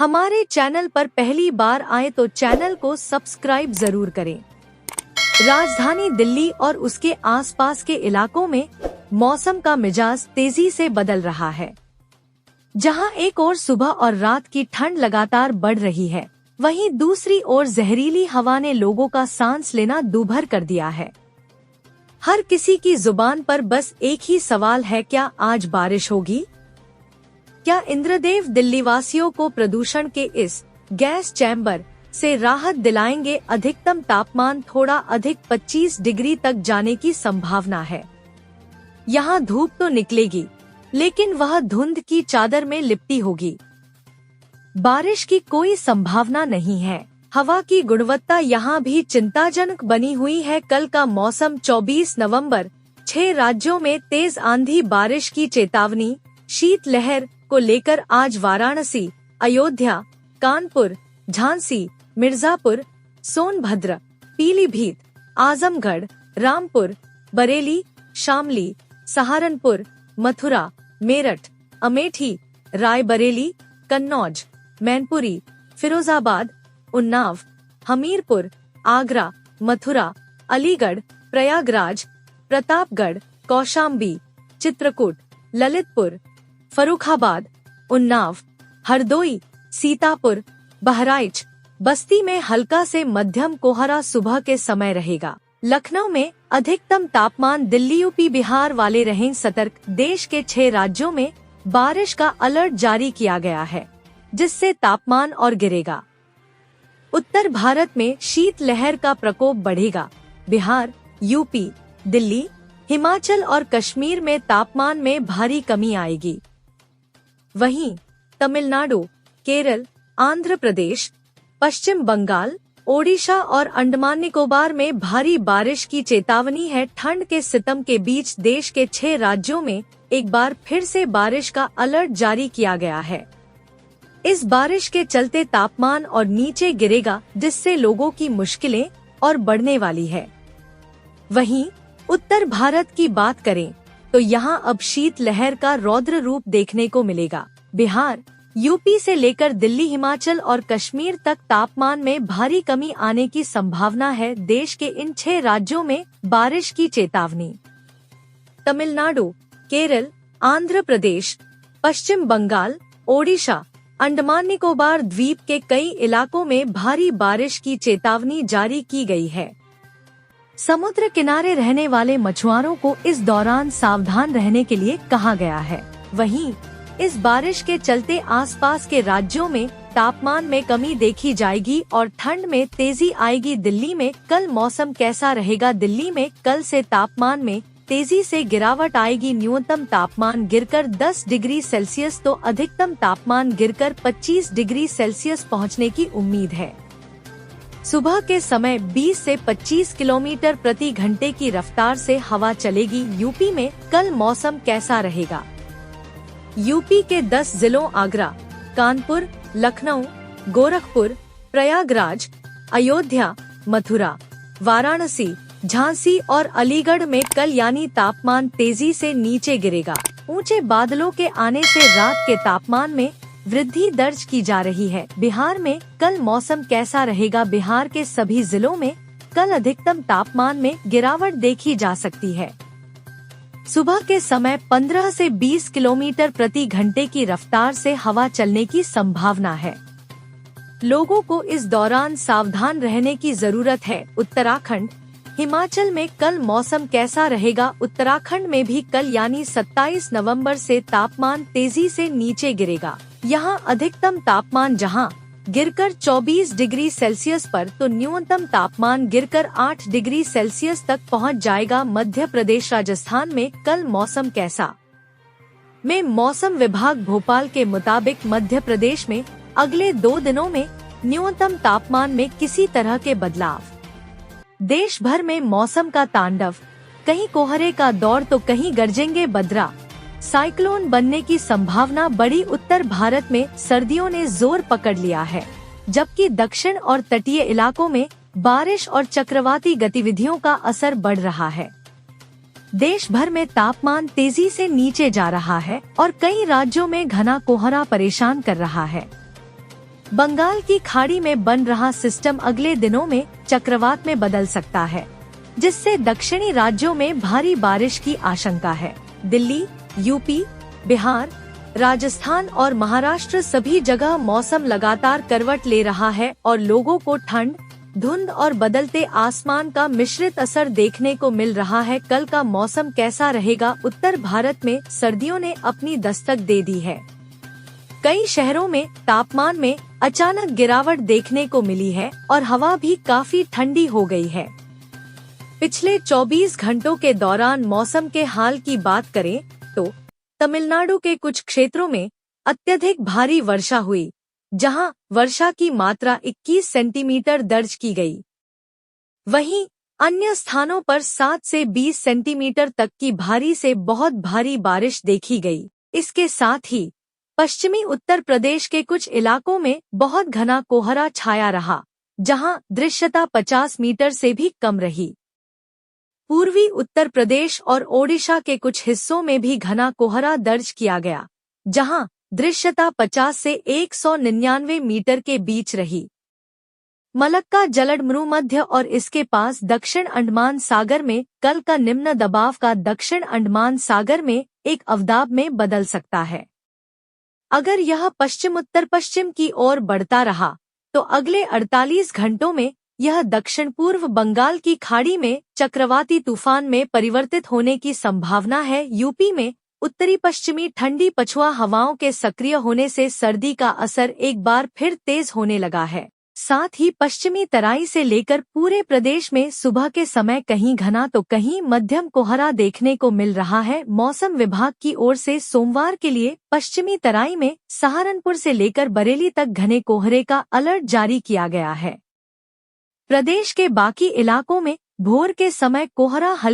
हमारे चैनल पर पहली बार आए तो चैनल को सब्सक्राइब जरूर करें। राजधानी दिल्ली और उसके आसपास के इलाकों में मौसम का मिजाज तेजी से बदल रहा है। जहां एक ओर सुबह और रात की ठंड लगातार बढ़ रही है, वहीं दूसरी ओर जहरीली हवा ने लोगों का सांस लेना दूभर कर दिया है। हर किसी की जुबान पर बस एक ही सवाल है, क्या आज बारिश होगी? क्या इंद्रदेव दिल्लीवासियों को प्रदूषण के इस गैस चैम्बर से राहत दिलाएंगे? अधिकतम तापमान थोड़ा अधिक 25 डिग्री तक जाने की संभावना है। यहाँ धूप तो निकलेगी, लेकिन वह धुंध की चादर में लिपटी होगी। बारिश की कोई संभावना नहीं है। हवा की गुणवत्ता यहाँ भी चिंताजनक बनी हुई है। कल का मौसम 24 नवंबर 6 राज्यों में तेज आंधी बारिश की चेतावनी। शीतलहर को लेकर आज वाराणसी, अयोध्या, कानपुर, झांसी, मिर्जापुर, सोनभद्र, पीलीभीत, आजमगढ़, रामपुर, बरेली, शामली, सहारनपुर, मथुरा, मेरठ, अमेठी, रायबरेली, कन्नौज, मैनपुरी, फिरोजाबाद, उन्नाव, हमीरपुर, आगरा, मथुरा, अलीगढ़, प्रयागराज, प्रतापगढ़, कौशाम्बी, चित्रकूट, ललितपुर, फर्रुखाबाद, उन्नाव, हरदोई, सीतापुर, बहराइच, बस्ती में हल्का से मध्यम कोहरा सुबह के समय रहेगा। लखनऊ में अधिकतम तापमान दिल्ली, यूपी, बिहार वाले रहें सतर्क। देश के 6 राज्यों में बारिश का अलर्ट जारी किया गया है, जिससे तापमान और गिरेगा। उत्तर भारत में शीतलहर का प्रकोप बढ़ेगा। बिहार, यूपी, दिल्ली, हिमाचल और कश्मीर में तापमान में भारी कमी आएगी। वहीं तमिलनाडु, केरल, आंध्र प्रदेश, पश्चिम बंगाल, ओडिशा और अंडमान निकोबार में भारी बारिश की चेतावनी है। ठंड के सितम के बीच देश के 6 राज्यों में एक बार फिर से बारिश का अलर्ट जारी किया गया है। इस बारिश के चलते तापमान और नीचे गिरेगा, जिससे लोगों की मुश्किलें और बढ़ने वाली है। वहीं उत्तर भारत की बात करें तो यहाँ अब शीतलहर का रौद्र रूप देखने को मिलेगा। बिहार, यूपी से लेकर दिल्ली, हिमाचल और कश्मीर तक तापमान में भारी कमी आने की संभावना है। देश के इन 6 राज्यों में बारिश की चेतावनी। तमिलनाडु, केरल, आंध्र प्रदेश, पश्चिम बंगाल, ओडिशा, अंडमान निकोबार द्वीप के कई इलाकों में भारी बारिश की चेतावनी जारी की गई है। समुद्र किनारे रहने वाले मछुआरों को इस दौरान सावधान रहने के लिए कहा गया है। वहीं इस बारिश के चलते आसपास के राज्यों में तापमान में कमी देखी जाएगी और ठंड में तेजी आएगी। दिल्ली में कल मौसम कैसा रहेगा? दिल्ली में कल से तापमान में तेजी से गिरावट आएगी। न्यूनतम तापमान गिरकर 10 डिग्री सेल्सियस तो अधिकतम तापमान गिरकर 25 डिग्री सेल्सियस पहुंचने की उम्मीद है। सुबह के समय 20 से 25 किलोमीटर प्रति घंटे की रफ्तार से हवा चलेगी। यूपी में कल मौसम कैसा रहेगा? यूपी के 10 जिलों आगरा, कानपुर, लखनऊ, गोरखपुर, प्रयागराज, अयोध्या, मथुरा, वाराणसी, झांसी और अलीगढ़ में कल यानी तापमान तेजी से नीचे गिरेगा। ऊंचे बादलों के आने से रात के तापमान में वृद्धि दर्ज की जा रही है। बिहार में कल मौसम कैसा रहेगा? बिहार के सभी जिलों में कल अधिकतम तापमान में गिरावट देखी जा सकती है। सुबह के समय 15 से 20 किलोमीटर प्रति घंटे की रफ्तार से हवा चलने की संभावना है। लोगों को इस दौरान सावधान रहने की जरूरत है। उत्तराखंड, हिमाचल में कल मौसम कैसा रहेगा? उत्तराखंड में भी कल यानी 27 नवंबर से तापमान तेजी से नीचे गिरेगा। यहाँ अधिकतम तापमान जहाँ गिरकर 24 डिग्री सेल्सियस पर तो न्यूनतम तापमान गिरकर 8 डिग्री सेल्सियस तक पहुँच जाएगा। मध्य प्रदेश, राजस्थान में कल मौसम कैसा? में मौसम विभाग भोपाल के मुताबिक मध्य प्रदेश में अगले 2 दिनों में न्यूनतम तापमान में किसी तरह के बदलाव। देश भर में मौसम का तांडव, कहीं कोहरे का दौर तो कहीं गरजेंगे बदरा। साइक्लोन बनने की संभावना बढ़ी। उत्तर भारत में सर्दियों ने जोर पकड़ लिया है, जबकि दक्षिण और तटीय इलाकों में बारिश और चक्रवाती गतिविधियों का असर बढ़ रहा है। देश भर में तापमान तेजी से नीचे जा रहा है और कई राज्यों में घना कोहरा परेशान कर रहा है। बंगाल की खाड़ी में बन रहा सिस्टम अगले दिनों में चक्रवात में बदल सकता है, जिससे दक्षिणी राज्यों में भारी बारिश की आशंका है। दिल्ली, यूपी, बिहार, राजस्थान और महाराष्ट्र सभी जगह मौसम लगातार करवट ले रहा है और लोगों को ठंड, धुंध और बदलते आसमान का मिश्रित असर देखने को मिल रहा है। कल का मौसम कैसा रहेगा? उत्तर भारत में सर्दियों ने अपनी दस्तक दे दी है। कई शहरों में तापमान में अचानक गिरावट देखने को मिली है और हवा भी काफी ठंडी हो गई है। पिछले 24 घंटों के दौरान मौसम के हाल की बात करें तो तमिलनाडु के कुछ क्षेत्रों में अत्यधिक भारी वर्षा हुई, जहां वर्षा की मात्रा 21 सेंटीमीटर दर्ज की गई। वहीं अन्य स्थानों पर 7 से 20 सेंटीमीटर तक की भारी से बहुत भारी बारिश देखी गई। इसके साथ ही पश्चिमी उत्तर प्रदेश के कुछ इलाकों में बहुत घना कोहरा छाया रहा, जहां दृश्यता 50 मीटर से भी कम रही। पूर्वी उत्तर प्रदेश और ओडिशा के कुछ हिस्सों में भी घना कोहरा दर्ज किया गया, जहां दृश्यता 50 से 199 मीटर के बीच रही। मलक्का जलडमरू मध्य और इसके पास दक्षिण अंडमान सागर में कल का निम्न दबाव का दक्षिण अंडमान सागर में एक अवदाब में बदल सकता है। अगर यह पश्चिम उत्तर पश्चिम की ओर बढ़ता रहा तो अगले 48 घंटों में यह दक्षिण पूर्व बंगाल की खाड़ी में चक्रवाती तूफान में परिवर्तित होने की संभावना है। यूपी में उत्तरी पश्चिमी ठंडी पछुआ हवाओं के सक्रिय होने से सर्दी का असर एक बार फिर तेज होने लगा है। साथ ही पश्चिमी तराई से लेकर पूरे प्रदेश में सुबह के समय कहीं घना तो कहीं मध्यम कोहरा देखने को मिल रहा है। मौसम विभाग की ओर से सोमवार के लिए पश्चिमी तराई में सहारनपुर से लेकर बरेली तक घने कोहरे का अलर्ट जारी किया गया है। प्रदेश के बाकी इलाकों में भोर के समय कोहरा